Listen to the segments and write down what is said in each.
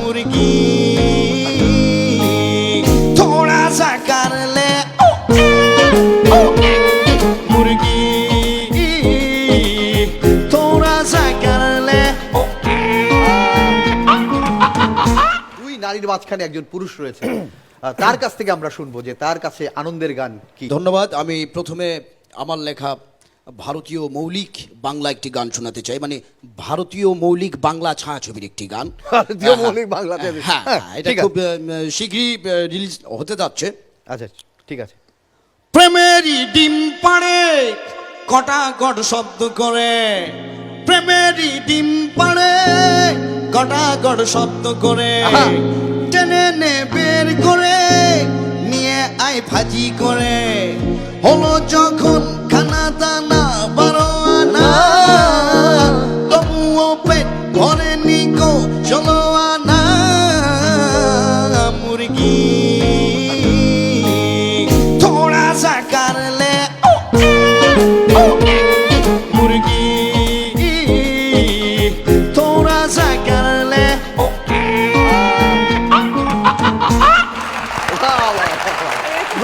मुर्गी थोड़ा सा कर ले मुर्गी थोड़ा सा कर ले দুই নারীর মাঝখানে একজন পুরুষ রয়েছে তার কাছ থেকে আমরা শুনবো যে তার কাছে আনন্দের গান কি। ধন্যবাদ। আমি প্রথমে আমার লেখা ভারতীয় মৌলিক বাংলা একটি গান শোনাতে চাই, মানে ভারতীয় মৌলিক বাংলা ছায়াছবির একটি গান। ভারতীয় মৌলিক বাংলাতে হ্যাঁ, এটা খুব শীঘ্রই রিলিজ হতে যাচ্ছে। আচ্ছা ঠিক আছে। প্রেমেরই ডিম পাড়ে কটা কট শব্দ করে, প্রেমেরই ডিম পাড়ে কটা কট শব্দ করে, টেনে নে বের করে নিয়ে আয় ভাজি করে, হলো যখন খানা দানা 12 আনা তবুও পেট ভরে নিকো 16 আনা মুরগি थोड़ा सा कर ले मुर्गी थोड़ा सा कर ले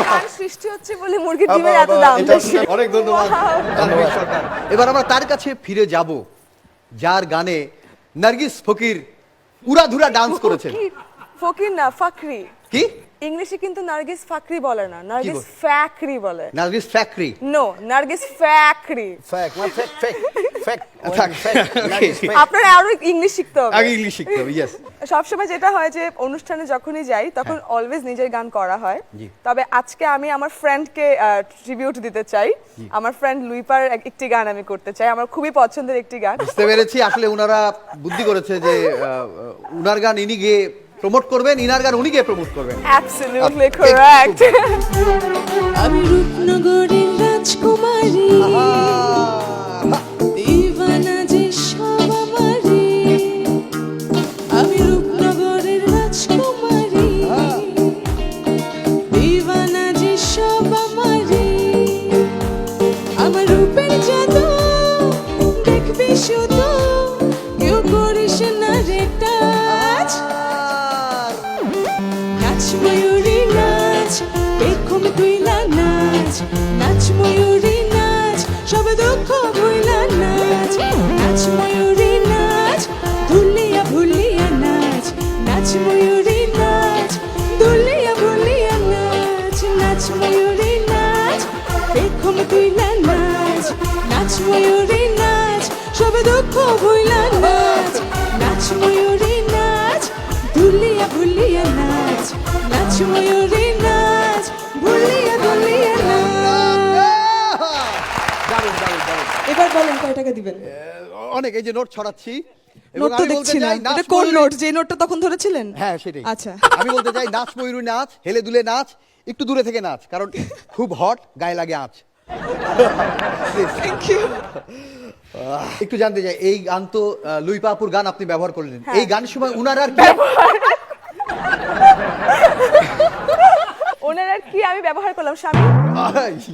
গান সৃষ্টি হচ্ছে বলে মুরগির ডিমের এত দাম বেশি। অনেক ধন্যবাদ তানভীর সরকার। এবার আমরা তার কাছে ফিরে যাব যার গানে নার্গিস ফকির উড়াধুরা ডান্স করেছেন। ফকির না, ফাকরি। কি ইংলিশে কিন্তু নার্গিস ফাকরি বলে না, নার্গিস ফ্যাকরি বলে। Nargis factory no, Nargis Fakhri. ফ্যাক মানে ফেক ফেক ফেক আপনারা আরো ইংলিশ শিখতে হবে। আগে ইংলিশ শিখতে হবে। ইয়েস। সবসময় যেটা হয় যে অনুষ্ঠানে যখনই যাই তখন অলওয়েজ নিজের গান করা হয়। তবে আজকে আমি আমার ফ্রেন্ডকে ট্রিবিউট দিতে চাই। আমার ফ্রেন্ড লুইপার একটি গান আমি করতে চাই, আমার খুবই পছন্দের একটি গান। বুঝতে পেরেছি আসলে ওনারা বুদ্ধি করেছে যে উনার গান ইনি গিয়ে প্রমোট করবেন, ইনার গান উনি গিয়ে প্রমোট করবেন। Absolutely correct. আমি রূপনগরের রাজকুমারী, দিওয়ানা যে সব আমারই। আমি রূপনগরের রাজকুমারী, দিওয়ানা যে সব আমারই। আমার রূপের জাদু দেখবি শুধু, কেউ করিস না রে টাচ। নাচ ময়ূরী নাচ, পেখম তুইলা নাচ, নাচ ময়ূরী নাচ, সব দুঃখ ভুইলা নাচ। নাচ ময়ূরী নাচ, ধুলিয়া ভুলিয়া নাচ, নাচ ময়ূরী নাচ, ধুলিয়া ভুলিয়া নাচ। নাচ ময়ূরী নাচ, পেখম তুইলা নাচ, নাচ ময়ূরী নাচ, সব দুঃখ ভুইলা নাচ। নাচ ময়ূরী নাচ, ধুলিয়া ভুলিয়া নাচ, নাচ ময়ূরী নাচ, ভুলিয়া ভুলিয়া নাচ। এবার বলেন কয় টাকা দিবেন? অনেক এই যে নোট ছড়াচ্ছি। এবং নোট তো আমি বলতে দেখছি না, চাই, নাচ এটা কোন ময়ূরী- নোট? যে নোটটা তখন ধরেছিলেন? হ্যাঁ সেটাই। আচ্ছা। আমি বলতে চাই নাচ ময়ূরী নাচ, হেলে দুলে নাচ, একটু দূরে থেকে নাচ, কারণ খুব হট, গায়ে লাগে আঁচ। Thank you. একটু জানতে চাই এই গান তো লুইপাপুর গান আপনি ব্যবহার করলেন, এই গানের সময় উনার আর কি ওনার আর কি আমি ব্যবহার করলাম স্বামী।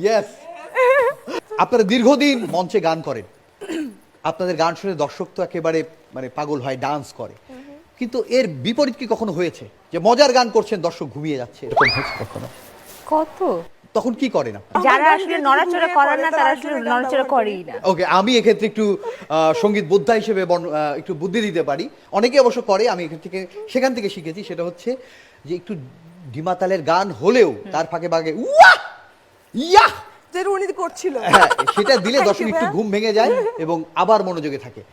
ইয়েস। আপনারা দীর্ঘদিন মঞ্চে গান করেন, আপনাদের গান শুনে দর্শক তো একেবারে মানে পাগল হয়, ডান্স করে, কিন্তু এর বিপরীত কি কখনো হয়েছে যে মজার গান করছেন দর্শক ঘুমিয়ে যাচ্ছে, এরকম হয়েছে কখনো? কত তখন কি করেন আপনি? যারা আসলে নড়াচড়া করে না তারা আসলে নড়াচড়া করেই না। ওকে, আমি এক্ষেত্রে একটু সঙ্গীত বোদ্ধা হিসেবে একটু বুদ্ধি দিতে পারি। অনেকে অবশ্য করে, আমি সেখান থেকে শিখেছি। সেটা হচ্ছে যে একটু ডিমাতালের গান হলেও তার ফাঁকে ফাঁকে উয়া ইয়া যে উনি করছিল, হ্যাঁ, সেটা দিলে Thank you, দর্শক একটু ভাইয়া। ঘুম ভেঙে যায় এবং আবার মনোযোগে থাকে।